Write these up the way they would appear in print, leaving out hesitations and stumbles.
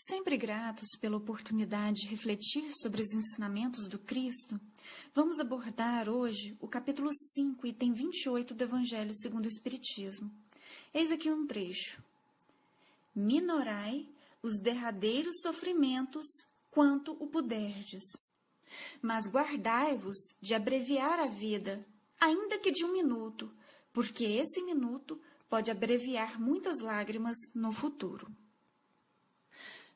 Sempre gratos pela oportunidade de refletir sobre os ensinamentos do Cristo, vamos abordar hoje o capítulo 5, item 28 do Evangelho segundo o Espiritismo. Eis aqui um trecho. Minorai os derradeiros sofrimentos quanto o puderdes, mas guardai-vos de abreviar a vida, ainda que de 1 minuto, porque esse minuto pode abreviar muitas lágrimas no futuro.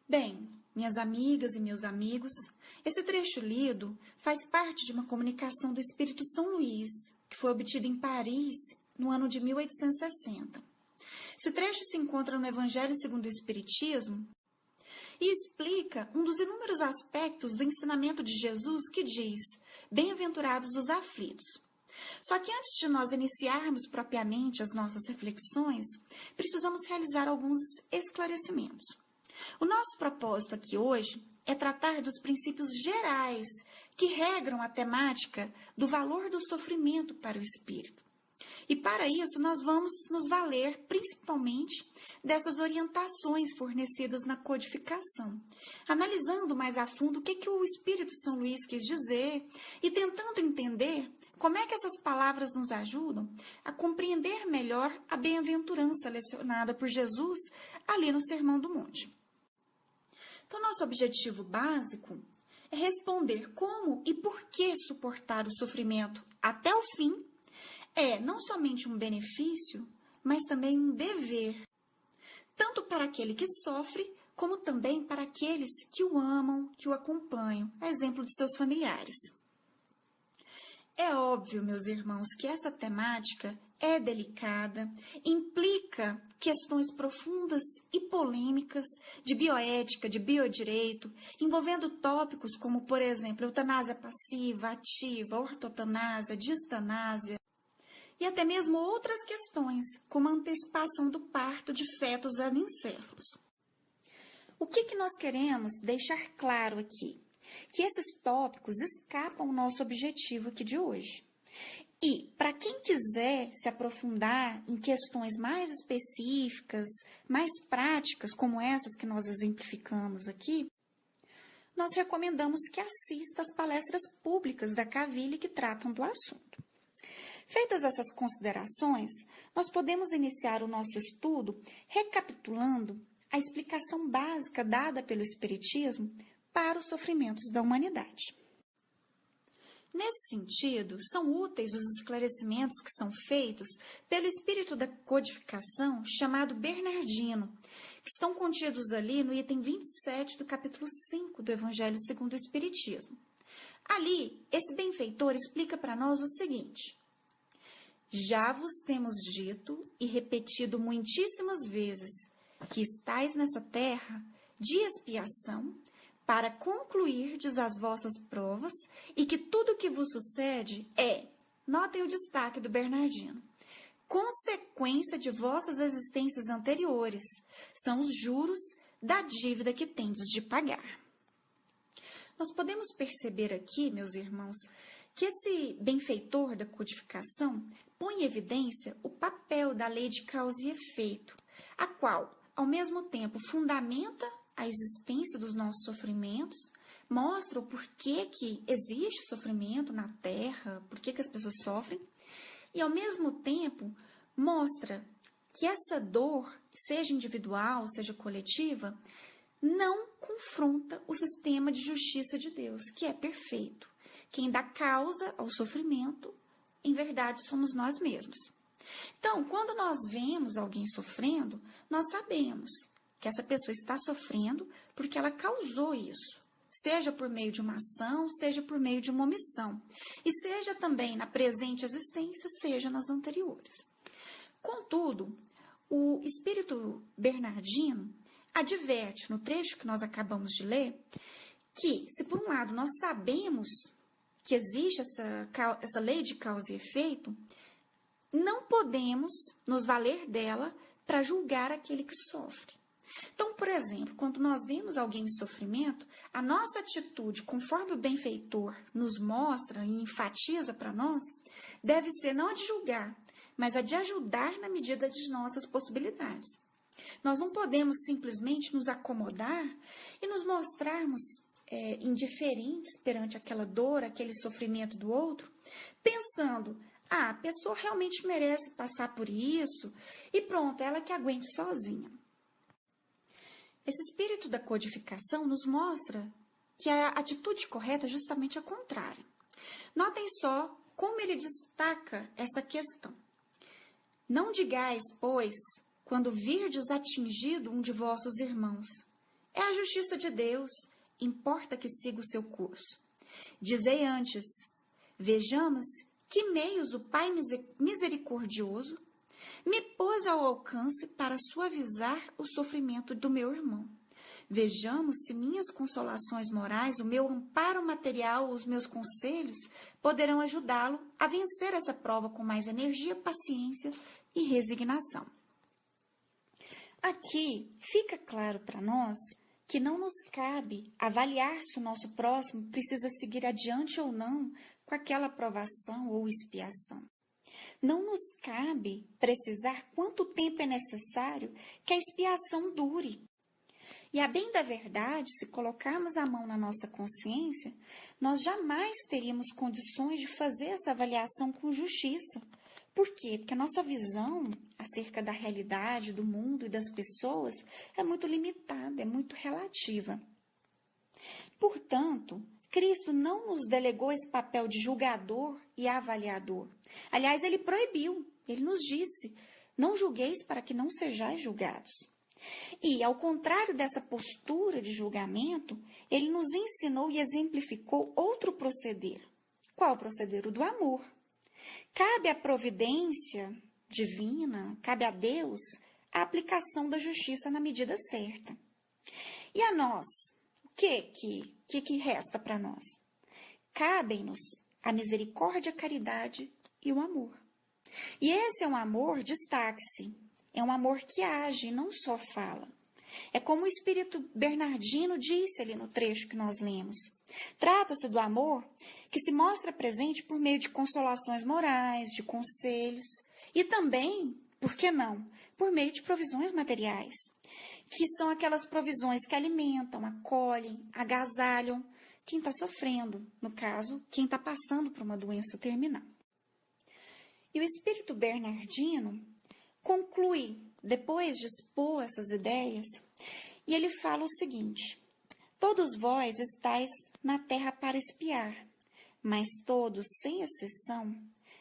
Bem, minhas amigas e meus amigos, esse trecho lido faz parte de uma comunicação do Espírito São Luís, que foi obtida em Paris no ano de 1860. Esse trecho se encontra no Evangelho segundo o Espiritismo e explica um dos inúmeros aspectos do ensinamento de Jesus que diz: bem-aventurados os aflitos. Só que antes de nós iniciarmos propriamente as nossas reflexões, precisamos realizar alguns esclarecimentos. O nosso propósito aqui hoje é tratar dos princípios gerais que regram a temática do valor do sofrimento para o espírito. E para isso nós vamos nos valer principalmente dessas orientações fornecidas na codificação, analisando mais a fundo o que o Espírito São Luís quis dizer e tentando entender como é que essas palavras nos ajudam a compreender melhor a bem-aventurança lecionada por Jesus ali no Sermão do Monte. Então, nosso objetivo básico é responder como e por que suportar o sofrimento até o fim é não somente um benefício, mas também um dever, tanto para aquele que sofre, como também para aqueles que o amam, que o acompanham, a exemplo de seus familiares. É óbvio, meus irmãos, que essa temática é delicada, implica questões profundas e polêmicas de bioética, de biodireito, envolvendo tópicos como, por exemplo, eutanásia passiva, ativa, ortotanásia, distanásia, e até mesmo outras questões, como a antecipação do parto de fetos anencéfalos. O que nós queremos deixar claro aqui? Que esses tópicos escapam ao nosso objetivo aqui de hoje. E, para quem quiser se aprofundar em questões mais específicas, mais práticas, como essas que nós exemplificamos aqui, nós recomendamos que assista às palestras públicas da Caville que tratam do assunto. Feitas essas considerações, nós podemos iniciar o nosso estudo recapitulando a explicação básica dada pelo Espiritismo para os sofrimentos da humanidade. Nesse sentido, são úteis os esclarecimentos que são feitos pelo espírito da codificação chamado Bernardino, que estão contidos ali no item 27 do capítulo 5 do Evangelho segundo o Espiritismo. Ali, esse benfeitor explica para nós o seguinte: já vos temos dito e repetido muitíssimas vezes que estais nessa terra de expiação, para concluirdes as vossas provas e que tudo o que vos sucede é, notem o destaque do Bernardino, consequência de vossas existências anteriores, são os juros da dívida que tendes de pagar. Nós podemos perceber aqui, meus irmãos, que esse benfeitor da codificação põe em evidência o papel da lei de causa e efeito, a qual, ao mesmo tempo, fundamenta a existência dos nossos sofrimentos, mostra o porquê que existe sofrimento na Terra, porquê que as pessoas sofrem, e ao mesmo tempo mostra que essa dor, seja individual, seja coletiva, não confronta o sistema de justiça de Deus, que é perfeito. Quem dá causa ao sofrimento, em verdade, somos nós mesmos. Então, quando nós vemos alguém sofrendo, nós sabemos que essa pessoa está sofrendo porque ela causou isso, seja por meio de uma ação, seja por meio de uma omissão, e seja também na presente existência, seja nas anteriores. Contudo, o espírito Bernardino adverte no trecho que nós acabamos de ler que, se por um lado nós sabemos que existe essa lei de causa e efeito, não podemos nos valer dela para julgar aquele que sofre. Então, por exemplo, quando nós vemos alguém em sofrimento, a nossa atitude, conforme o benfeitor nos mostra e enfatiza para nós, deve ser não a de julgar, mas a de ajudar na medida de nossas possibilidades. Nós não podemos simplesmente nos acomodar e nos mostrarmos indiferentes perante aquela dor, aquele sofrimento do outro, pensando, a pessoa realmente merece passar por isso e pronto, ela que aguente sozinha. Esse espírito da codificação nos mostra que a atitude correta é justamente a contrária. Notem só como ele destaca essa questão. Não digais, pois, quando virdes atingido um de vossos irmãos, é a justiça de Deus, importa que siga o seu curso. Dizei antes, vejamos que meios o Pai misericordioso me pôs ao alcance para suavizar o sofrimento do meu irmão. Vejamos se minhas consolações morais, o meu amparo material, os meus conselhos poderão ajudá-lo a vencer essa prova com mais energia, paciência e resignação. Aqui fica claro para nós que não nos cabe avaliar se o nosso próximo precisa seguir adiante ou não com aquela provação ou expiação. Não nos cabe precisar quanto tempo é necessário que a expiação dure. E a bem da verdade, se colocarmos a mão na nossa consciência, nós jamais teríamos condições de fazer essa avaliação com justiça. Por quê? Porque a nossa visão acerca da realidade, do mundo e das pessoas é muito limitada, é muito relativa. Portanto, Cristo não nos delegou esse papel de julgador e avaliador. Aliás, ele proibiu, ele nos disse, não julgueis para que não sejais julgados. E, ao contrário dessa postura de julgamento, ele nos ensinou e exemplificou outro proceder. Qual proceder? O do amor. Cabe à providência divina, cabe a Deus, a aplicação da justiça na medida certa. E a nós? O que resta para nós? Cabem-nos a misericórdia, a caridade e o amor. E esse é um amor, destaque-se, é um amor que age, não só fala. É como o Espírito Bernardino disse ali no trecho que nós lemos. Trata-se do amor que se mostra presente por meio de consolações morais, de conselhos e também, por que não, por meio de provisões materiais, que são aquelas provisões que alimentam, acolhem, agasalham quem está sofrendo, no caso, quem está passando por uma doença terminal. E o Espírito Bernardino conclui, depois de expor essas ideias, e ele fala o seguinte: todos vós estáis na terra para espiar, mas todos, sem exceção,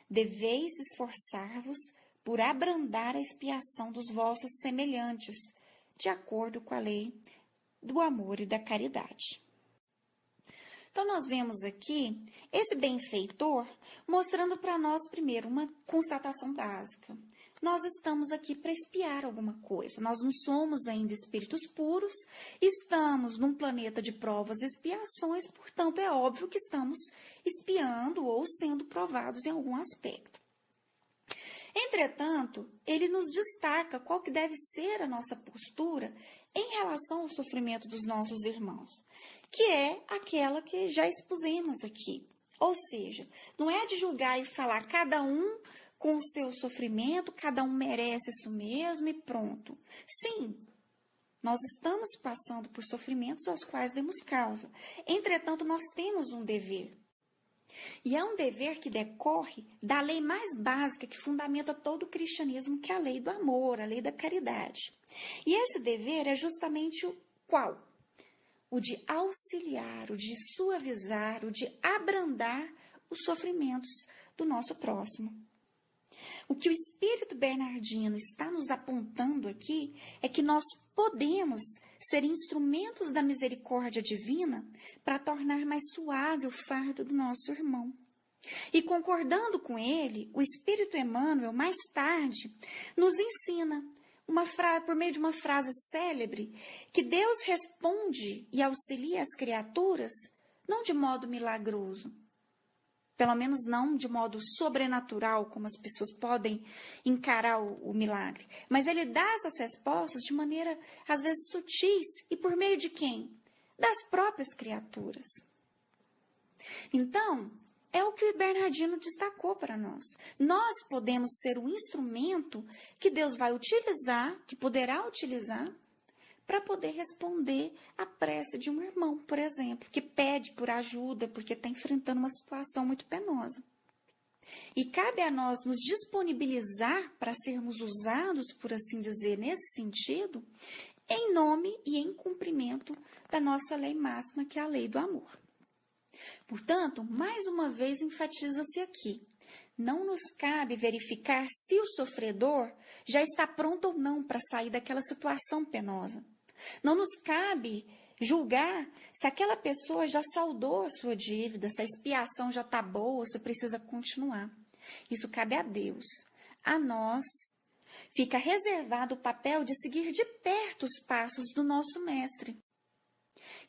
deveis esforçar-vos por abrandar a expiação dos vossos semelhantes, de acordo com a lei do amor e da caridade. Então, nós vemos aqui esse benfeitor mostrando para nós, primeiro, uma constatação básica. Nós estamos aqui para expiar alguma coisa. Nós não somos ainda espíritos puros, estamos num planeta de provas e expiações, portanto, é óbvio que estamos expiando ou sendo provados em algum aspecto. Entretanto, ele nos destaca qual que deve ser a nossa postura em relação ao sofrimento dos nossos irmãos, que é aquela que já expusemos aqui. Ou seja, não é de julgar e falar cada um com o seu sofrimento, cada um merece isso mesmo e pronto. Sim, nós estamos passando por sofrimentos aos quais demos causa. Entretanto, nós temos um dever. E é um dever que decorre da lei mais básica que fundamenta todo o cristianismo, que é a lei do amor, a lei da caridade. E esse dever é justamente o qual? O de auxiliar, o de suavizar, o de abrandar os sofrimentos do nosso próximo. O que o Espírito Bernardino está nos apontando aqui é que nós podemos ser instrumentos da misericórdia divina para tornar mais suave o fardo do nosso irmão. E concordando com ele, o Espírito Emmanuel, mais tarde, nos ensina por meio de uma frase célebre que Deus responde e auxilia as criaturas não de modo milagroso, pelo menos não de modo sobrenatural, como as pessoas podem encarar o milagre. Mas ele dá essas respostas de maneira, às vezes, sutis. E por meio de quem? Das próprias criaturas. Então, é o que Bernardino destacou para nós. Nós podemos ser o instrumento que Deus vai utilizar, que poderá utilizar, para poder responder à prece de um irmão, por exemplo, que pede por ajuda porque está enfrentando uma situação muito penosa. E cabe a nós nos disponibilizar para sermos usados, por assim dizer, nesse sentido, em nome e em cumprimento da nossa lei máxima, que é a lei do amor. Portanto, mais uma vez enfatiza-se aqui, não nos cabe verificar se o sofredor já está pronto ou não para sair daquela situação penosa. Não nos cabe julgar se aquela pessoa já saldou a sua dívida, se a expiação já está boa, se precisa continuar. Isso cabe a Deus. A nós fica reservado o papel de seguir de perto os passos do nosso mestre.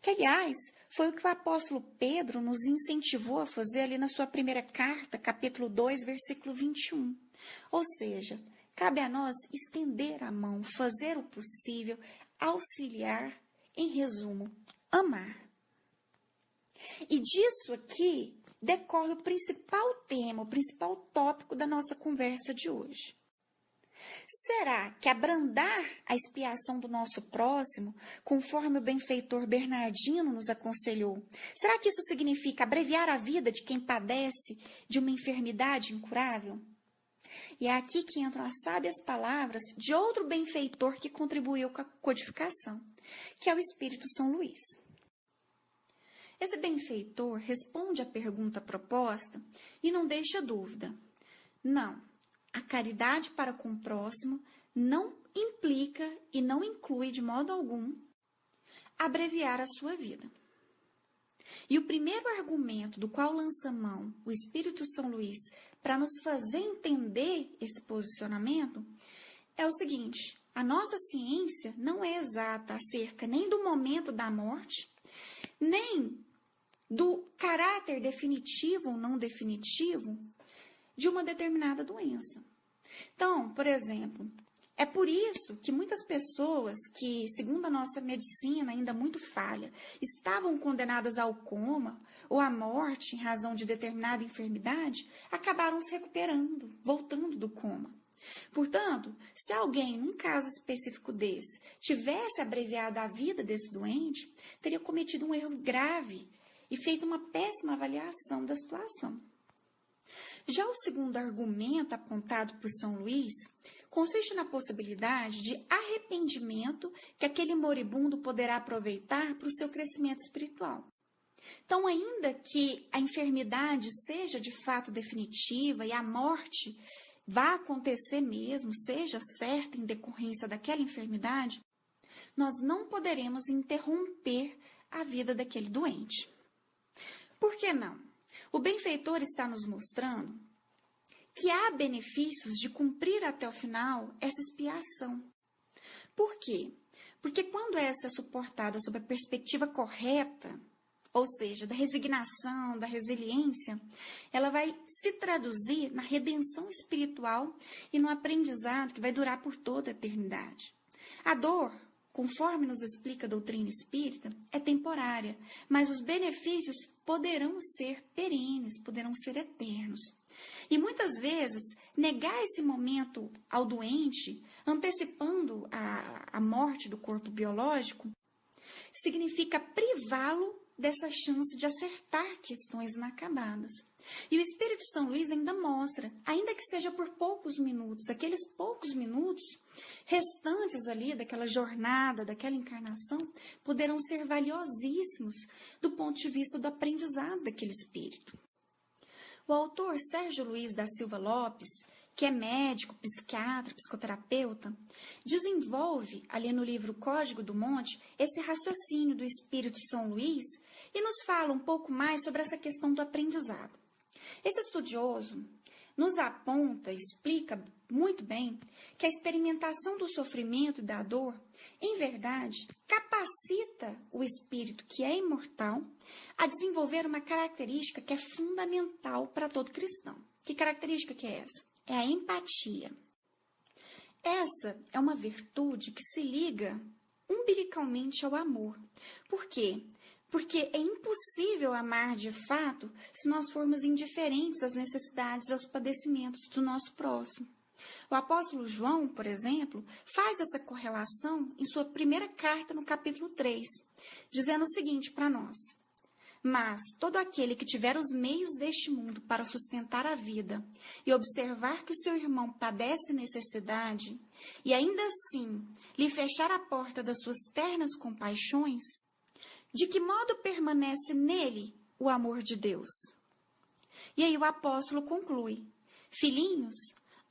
Que, aliás, foi o que o apóstolo Pedro nos incentivou a fazer ali na sua primeira carta, capítulo 2, versículo 21. Ou seja, cabe a nós estender a mão, fazer o possível, auxiliar, em resumo, amar. E disso aqui decorre o principal tema, o principal tópico da nossa conversa de hoje. Será que abrandar a expiação do nosso próximo, conforme o benfeitor Bernardino nos aconselhou, será que isso significa abreviar a vida de quem padece de uma enfermidade incurável? E é aqui que entram as sábias palavras de outro benfeitor que contribuiu com a codificação, que é o Espírito São Luís. Esse benfeitor responde à pergunta proposta e não deixa dúvida. Não, a caridade para com o próximo não implica e não inclui de modo algum abreviar a sua vida. E o primeiro argumento do qual lança mão o Espírito São Luís para nos fazer entender esse posicionamento é o seguinte: a nossa ciência não é exata acerca nem do momento da morte, nem do caráter definitivo ou não definitivo de uma determinada doença. Então, por exemplo, é por isso que muitas pessoas que, segundo a nossa medicina ainda muito falha, estavam condenadas ao coma ou à morte em razão de determinada enfermidade, acabaram se recuperando, voltando do coma. Portanto, se alguém, num caso específico desse, tivesse abreviado a vida desse doente, teria cometido um erro grave e feito uma péssima avaliação da situação. Já o segundo argumento apontado por São Luís consiste na possibilidade de arrependimento que aquele moribundo poderá aproveitar para o seu crescimento espiritual. Então, ainda que a enfermidade seja de fato definitiva e a morte vá acontecer mesmo, seja certa em decorrência daquela enfermidade, nós não poderemos interromper a vida daquele doente. Por que não? O benfeitor está nos mostrando que há benefícios de cumprir até o final essa expiação. Por quê? Porque quando essa é suportada sob a perspectiva correta, ou seja, da resignação, da resiliência, ela vai se traduzir na redenção espiritual e no aprendizado que vai durar por toda a eternidade. A dor, conforme nos explica a doutrina espírita, é temporária, mas os benefícios poderão ser perenes, poderão ser eternos. E muitas vezes, negar esse momento ao doente, antecipando a morte do corpo biológico, significa privá-lo dessa chance de acertar questões inacabadas. E o Espírito São Luís ainda mostra, ainda que seja por poucos minutos, aqueles poucos minutos restantes ali daquela jornada, daquela encarnação, poderão ser valiosíssimos do ponto de vista do aprendizado daquele espírito. O autor Sérgio Luís da Silva Lopes, que é médico, psiquiatra, psicoterapeuta, desenvolve ali no livro Código do Monte esse raciocínio do Espírito São Luís e nos fala um pouco mais sobre essa questão do aprendizado. Esse estudioso nos aponta, explica muito bem que a experimentação do sofrimento e da dor, em verdade, capacita o espírito, que é imortal, a desenvolver uma característica que é fundamental para todo cristão. Que característica que é essa? É a empatia. Essa é uma virtude que se liga umbilicalmente ao amor. Por quê? porque é impossível amar de fato se nós formos indiferentes às necessidades e aos padecimentos do nosso próximo. O apóstolo João, por exemplo, faz essa correlação em sua primeira carta, no capítulo 3, dizendo o seguinte para nós: mas todo aquele que tiver os meios deste mundo para sustentar a vida e observar que o seu irmão padece necessidade, e ainda assim lhe fechar a porta das suas ternas compaixões, de que modo permanece nele o amor de Deus? E aí o apóstolo conclui: filhinhos,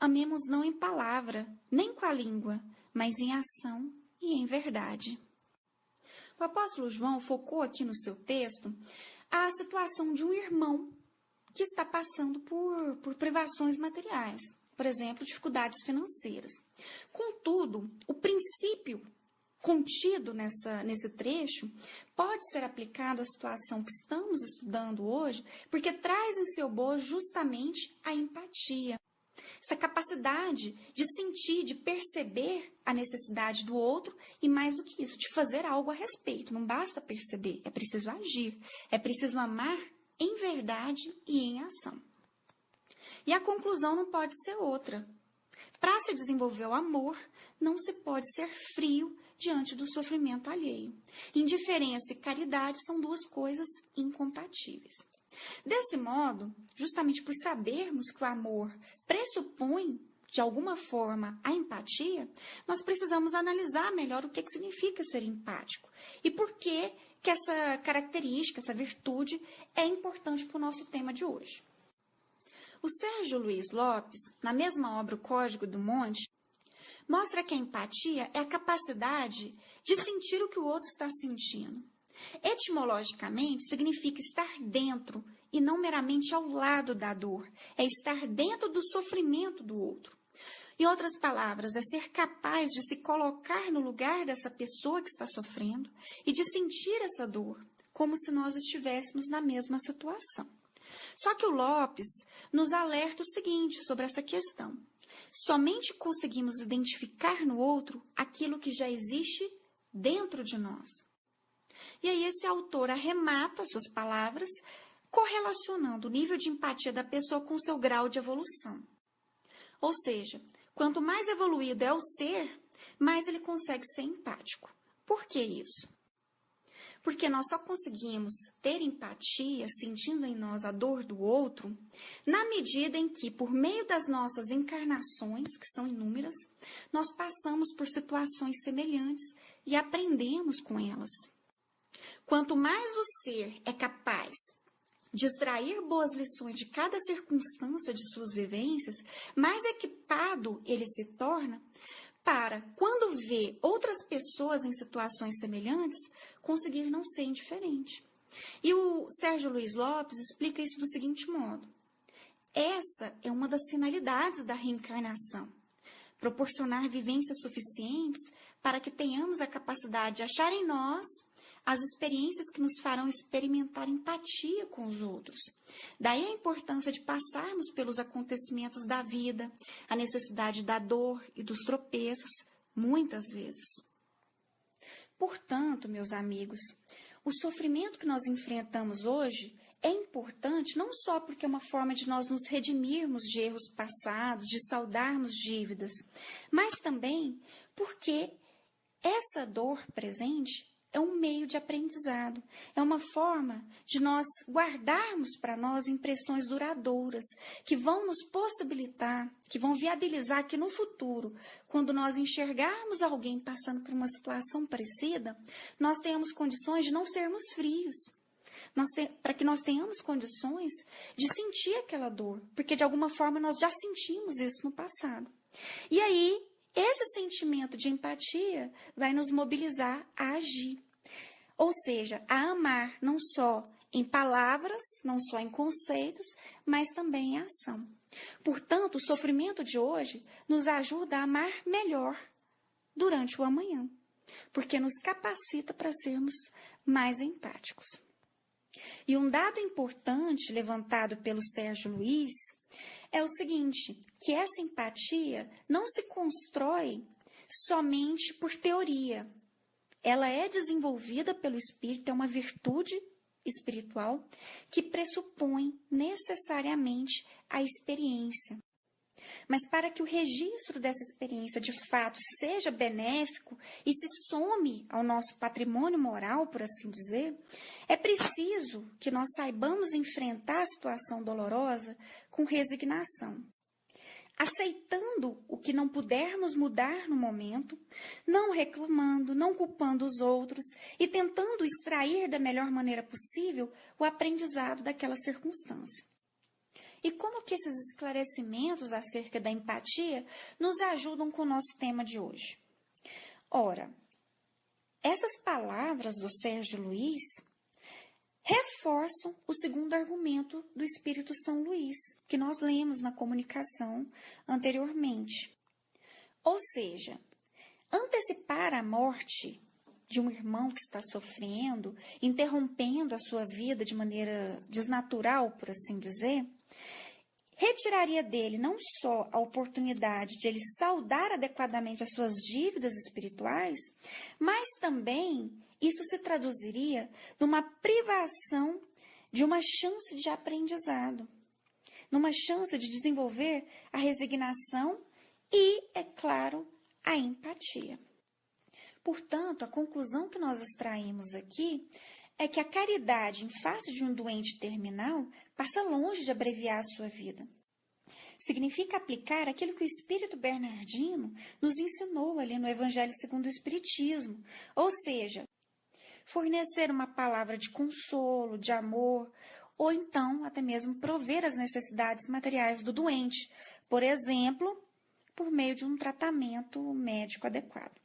amemos não em palavra, nem com a língua, mas em ação e em verdade. O apóstolo João focou aqui no seu texto a situação de um irmão que está passando por privações materiais, por exemplo, dificuldades financeiras. Contudo, o princípio contido nesse trecho pode ser aplicado à situação que estamos estudando hoje, porque traz em seu bojo justamente a empatia. Essa capacidade de sentir, de perceber a necessidade do outro e, mais do que isso, de fazer algo a respeito. Não basta perceber, é preciso agir, é preciso amar em verdade e em ação. E a conclusão não pode ser outra. Para se desenvolver o amor, não se pode ser frio diante do sofrimento alheio. Indiferença e caridade são duas coisas incompatíveis. Desse modo, justamente por sabermos que o amor pressupõe, de alguma forma, a empatia, nós precisamos analisar melhor o que significa ser empático e por que essa característica, essa virtude, é importante para o nosso tema de hoje. O Sérgio Luiz Lopes, na mesma obra O Código do Monte, mostra que a empatia é a capacidade de sentir o que o outro está sentindo. Etimologicamente, significa estar dentro e não meramente ao lado da dor. É estar dentro do sofrimento do outro. Em outras palavras, é ser capaz de se colocar no lugar dessa pessoa que está sofrendo e de sentir essa dor, como se nós estivéssemos na mesma situação. Só que o Lopes nos alerta o seguinte sobre essa questão: somente conseguimos identificar no outro aquilo que já existe dentro de nós. E aí esse autor arremata suas palavras correlacionando o nível de empatia da pessoa com o seu grau de evolução. Ou seja, quanto mais evoluído é o ser, mais ele consegue ser empático. Por que isso? Porque nós só conseguimos ter empatia, sentindo em nós a dor do outro, na medida em que, por meio das nossas encarnações, que são inúmeras, nós passamos por situações semelhantes e aprendemos com elas. Quanto mais o ser é capaz de extrair boas lições de cada circunstância de suas vivências, mais equipado ele se torna para, quando vê outras pessoas em situações semelhantes, conseguir não ser indiferente. E o Sérgio Luiz Lopes explica isso do seguinte modo: essa é uma das finalidades da reencarnação, proporcionar vivências suficientes para que tenhamos a capacidade de achar em nós as experiências que nos farão experimentar empatia com os outros. Daí a importância de passarmos pelos acontecimentos da vida, a necessidade da dor e dos tropeços, muitas vezes. Portanto, meus amigos, o sofrimento que nós enfrentamos hoje é importante não só porque é uma forma de nós nos redimirmos de erros passados, de saldarmos dívidas, mas também porque essa dor presente é um meio de aprendizado, é uma forma de nós guardarmos para nós impressões duradouras, que vão nos possibilitar, que vão viabilizar que no futuro, quando nós enxergarmos alguém passando por uma situação parecida, nós tenhamos condições de não sermos frios, para que nós tenhamos condições de sentir aquela dor, porque de alguma forma nós já sentimos isso no passado. E aí, esse sentimento de empatia vai nos mobilizar a agir, ou seja, a amar não só em palavras, não só em conceitos, mas também em ação. Portanto, o sofrimento de hoje nos ajuda a amar melhor durante o amanhã, porque nos capacita para sermos mais empáticos. E um dado importante levantado pelo Sérgio Luiz é o seguinte, que essa empatia não se constrói somente por teoria, ela é desenvolvida pelo Espírito, é uma virtude espiritual que pressupõe necessariamente a experiência. Mas para que o registro dessa experiência de fato seja benéfico e se some ao nosso patrimônio moral, por assim dizer, é preciso que nós saibamos enfrentar a situação dolorosa com resignação, aceitando o que não pudermos mudar no momento, não reclamando, não culpando os outros e tentando extrair da melhor maneira possível o aprendizado daquela circunstância. E como que esses esclarecimentos acerca da empatia nos ajudam com o nosso tema de hoje? Ora, essas palavras do Sérgio Luiz reforçam o segundo argumento do Espírito São Luís, que nós lemos na comunicação anteriormente. Ou seja, antecipar a morte de um irmão que está sofrendo, interrompendo a sua vida de maneira desnatural, por assim dizer, retiraria dele não só a oportunidade de ele saldar adequadamente as suas dívidas espirituais, mas também isso se traduziria numa privação de uma chance de aprendizado, numa chance de desenvolver a resignação e, é claro, a empatia. Portanto, a conclusão que nós extraímos aqui é que a caridade em face de um doente terminal passa longe de abreviar a sua vida. Significa aplicar aquilo que o Espírito Bernardino nos ensinou ali no Evangelho segundo o Espiritismo, ou seja, fornecer uma palavra de consolo, de amor, ou então até mesmo prover as necessidades materiais do doente, por exemplo, por meio de um tratamento médico adequado.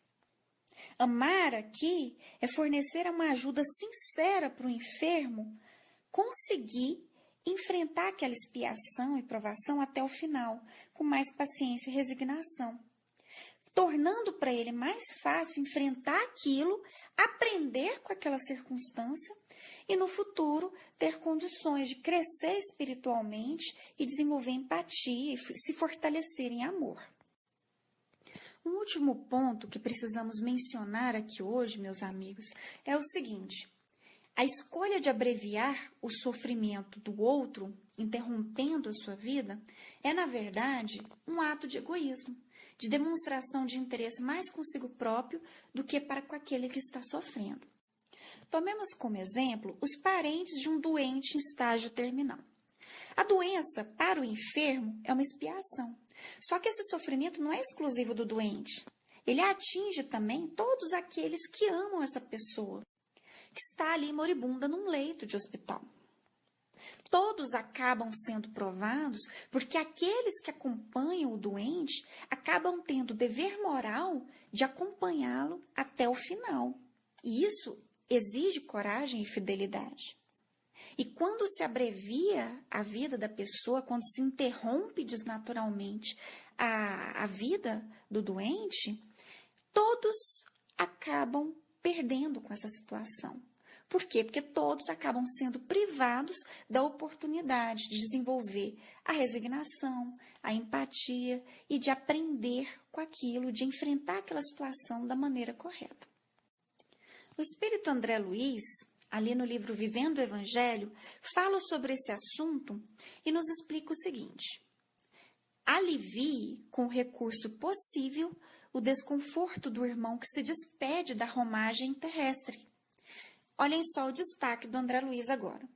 Amar aqui é fornecer uma ajuda sincera para o enfermo conseguir enfrentar aquela expiação e provação até o final, com mais paciência e resignação, tornando para ele mais fácil enfrentar aquilo, aprender com aquela circunstância e no futuro ter condições de crescer espiritualmente e desenvolver empatia e se fortalecer em amor. Um último ponto que precisamos mencionar aqui hoje, meus amigos, é o seguinte: a escolha de abreviar o sofrimento do outro, interrompendo a sua vida, é, na verdade, um ato de egoísmo, de demonstração de interesse mais consigo próprio do que para com aquele que está sofrendo. Tomemos como exemplo os parentes de um doente em estágio terminal. A doença, para o enfermo, é uma expiação. Só que esse sofrimento não é exclusivo do doente. Ele atinge também todos aqueles que amam essa pessoa, que está ali moribunda num leito de hospital. Todos acabam sendo provados porque aqueles que acompanham o doente acabam tendo o dever moral de acompanhá-lo até o final. E isso exige coragem e fidelidade. E quando se abrevia a vida da pessoa, quando se interrompe desnaturalmente a vida do doente, todos acabam perdendo com essa situação. Por quê? Porque todos acabam sendo privados da oportunidade de desenvolver a resignação, a empatia e de aprender com aquilo, de enfrentar aquela situação da maneira correta. O Espírito André Luiz, ali no livro Vivendo o Evangelho, fala sobre esse assunto e nos explica o seguinte: alivie com o recurso possível o desconforto do irmão que se despede da romagem terrestre. Olhem só o destaque do André Luiz agora.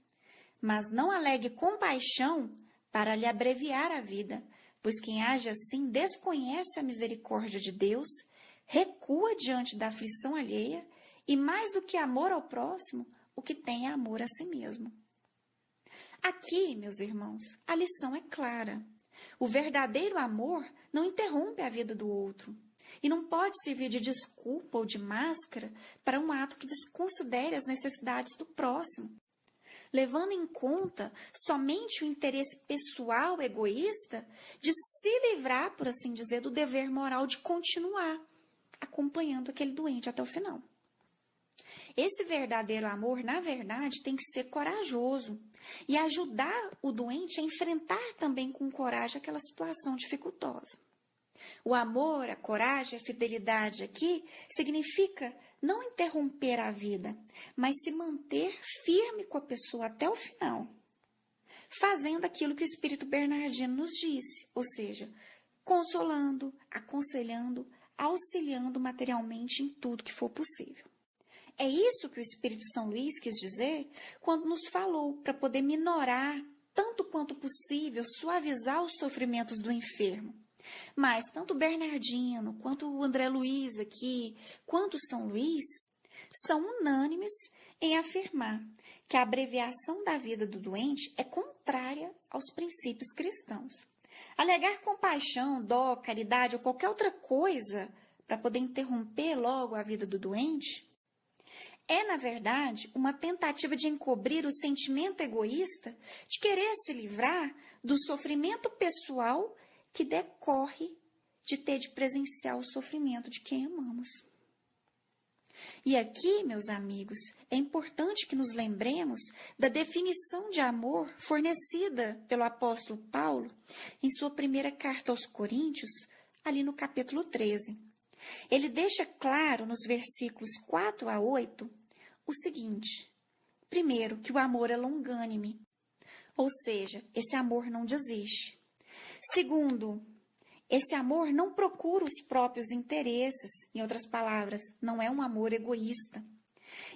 Mas não alegue compaixão para lhe abreviar a vida, pois quem age assim desconhece a misericórdia de Deus, recua diante da aflição alheia e, mais do que amor ao próximo, o que tem é amor a si mesmo. Aqui, meus irmãos, a lição é clara. O verdadeiro amor não interrompe a vida do outro e não pode servir de desculpa ou de máscara para um ato que desconsidere as necessidades do próximo, levando em conta somente o interesse pessoal egoísta de se livrar, por assim dizer, do dever moral de continuar acompanhando aquele doente até o final. Esse verdadeiro amor, na verdade, tem que ser corajoso e ajudar o doente a enfrentar também com coragem aquela situação dificultosa. O amor, a coragem, a fidelidade aqui significa não interromper a vida, mas se manter firme com a pessoa até o final, fazendo aquilo que o Espírito Bernardino nos disse, ou seja, consolando, aconselhando, auxiliando materialmente em tudo que for possível. É isso que o Espírito São Luís quis dizer quando nos falou para poder minorar, tanto quanto possível, suavizar os sofrimentos do enfermo. Mas tanto Bernardino, quanto o André Luiz aqui, quanto São Luís, são unânimes em afirmar que a abreviação da vida do doente é contrária aos princípios cristãos. Alegar compaixão, dó, caridade ou qualquer outra coisa para poder interromper logo a vida do doente é, na verdade, uma tentativa de encobrir o sentimento egoísta de querer se livrar do sofrimento pessoal que decorre de ter de presenciar o sofrimento de quem amamos. E aqui, meus amigos, é importante que nos lembremos da definição de amor fornecida pelo apóstolo Paulo em sua primeira carta aos Coríntios, ali no capítulo 13. Ele deixa claro nos versículos 4 a 8 o seguinte: primeiro, que o amor é longânime, ou seja, esse amor não desiste. Segundo, esse amor não procura os próprios interesses, em outras palavras, não é um amor egoísta.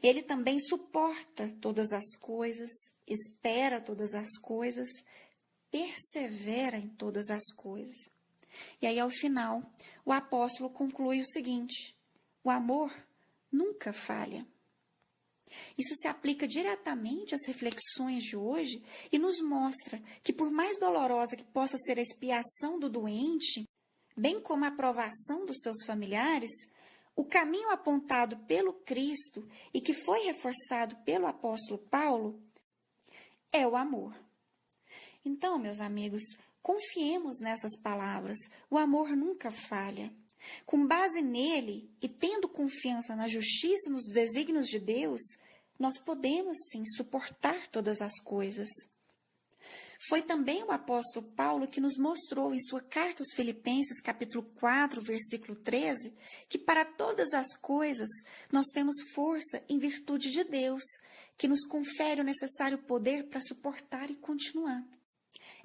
Ele também suporta todas as coisas, espera todas as coisas, persevera em todas as coisas. E aí, ao final, o apóstolo conclui o seguinte: o amor nunca falha. Isso se aplica diretamente às reflexões de hoje e nos mostra que, por mais dolorosa que possa ser a expiação do doente, bem como a aprovação dos seus familiares, o caminho apontado pelo Cristo e que foi reforçado pelo apóstolo Paulo é o amor. Então, meus amigos, confiemos nessas palavras. O amor nunca falha. Com base nele e tendo confiança na justiça e nos desígnios de Deus, nós podemos sim suportar todas as coisas. Foi também o apóstolo Paulo que nos mostrou em sua carta aos Filipenses, capítulo 4, versículo 13, que para todas as coisas nós temos força em virtude de Deus, que nos confere o necessário poder para suportar e continuar.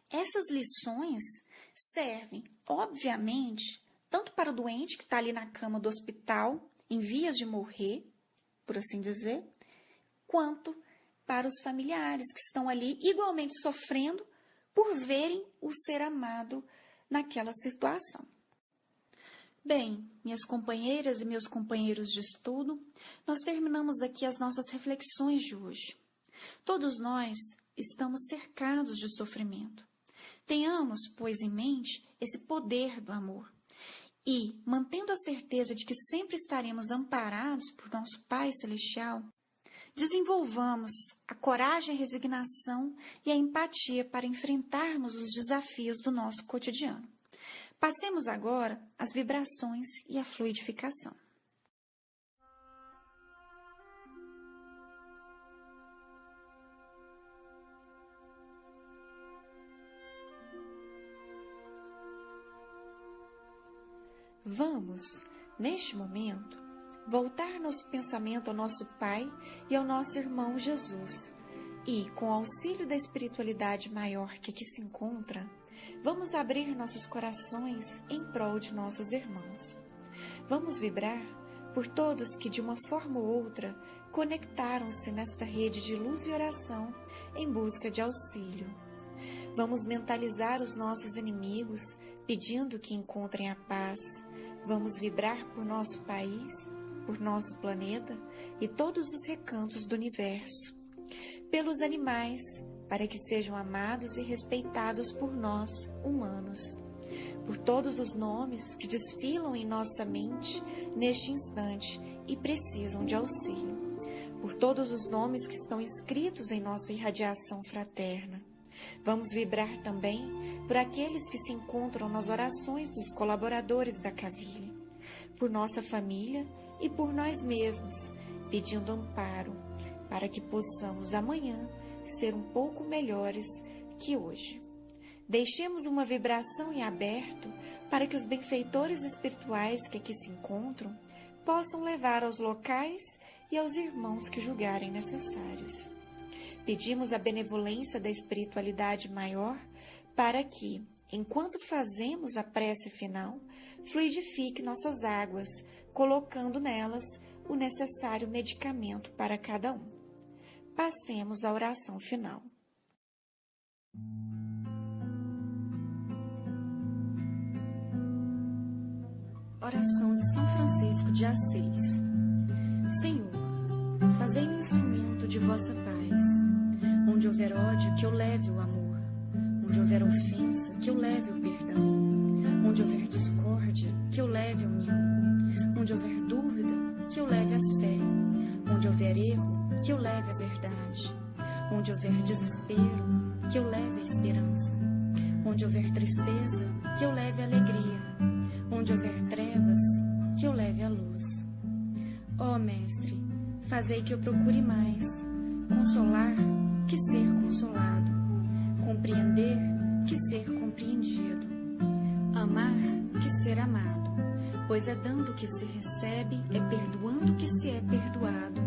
Essas lições servem, obviamente, tanto para o doente que está ali na cama do hospital, em vias de morrer, por assim dizer, quanto para os familiares que estão ali igualmente sofrendo por verem o ser amado naquela situação. Bem, minhas companheiras e meus companheiros de estudo, nós terminamos aqui as nossas reflexões de hoje. Todos nós estamos cercados de sofrimento. Tenhamos, pois, em mente esse poder do amor. E, mantendo a certeza de que sempre estaremos amparados por nosso Pai Celestial, desenvolvamos a coragem, a resignação e a empatia para enfrentarmos os desafios do nosso cotidiano. Passemos agora às vibrações e à fluidificação. Vamos, neste momento, voltar nosso pensamento ao nosso Pai e ao nosso irmão Jesus. E, com o auxílio da espiritualidade maior que aqui se encontra, vamos abrir nossos corações em prol de nossos irmãos. Vamos vibrar por todos que, de uma forma ou outra, conectaram-se nesta rede de luz e oração em busca de auxílio. Vamos mentalizar os nossos inimigos, pedindo que encontrem a paz. Vamos vibrar por nosso país, por nosso planeta e todos os recantos do universo. Pelos animais, para que sejam amados e respeitados por nós, humanos. Por todos os nomes que desfilam em nossa mente neste instante e precisam de auxílio. Por todos os nomes que estão escritos em nossa irradiação fraterna. Vamos vibrar também por aqueles que se encontram nas orações dos colaboradores da Cavile, por nossa família e por nós mesmos, pedindo amparo para que possamos amanhã ser um pouco melhores que hoje. Deixemos uma vibração em aberto para que os benfeitores espirituais que aqui se encontram possam levar aos locais e aos irmãos que julgarem necessários. Pedimos a benevolência da espiritualidade maior para que, enquanto fazemos a prece final, fluidifique nossas águas, colocando nelas o necessário medicamento para cada um. Passemos à oração final. Oração de São Francisco de Assis. Senhor, fazei-me instrumento de vossa paz. Onde houver ódio, que eu leve o amor. Onde houver ofensa, que eu leve o perdão. Onde houver discórdia, que eu leve a união. Onde houver dúvida, que eu leve a fé. Onde houver erro, que eu leve a verdade. Onde houver desespero, que eu leve a esperança. Onde houver tristeza, que eu leve a alegria. Onde houver trevas, que eu leve a luz. Ó Mestre, fazei que eu procure mais consolar que ser consolado, compreender que ser compreendido, amar que ser amado, pois é dando que se recebe, é perdoando que se é perdoado,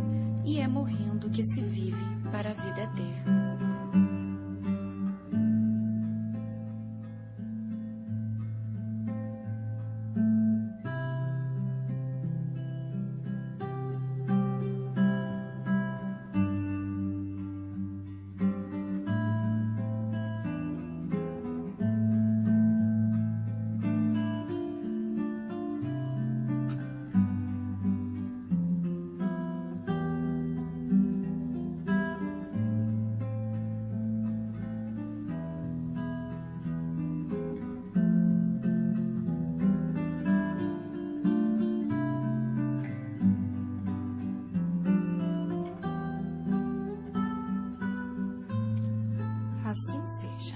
e é morrendo que se vive para a vida eterna. Assim seja.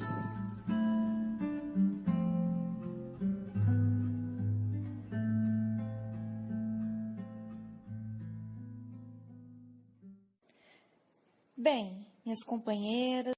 Bem, minhas companheiras,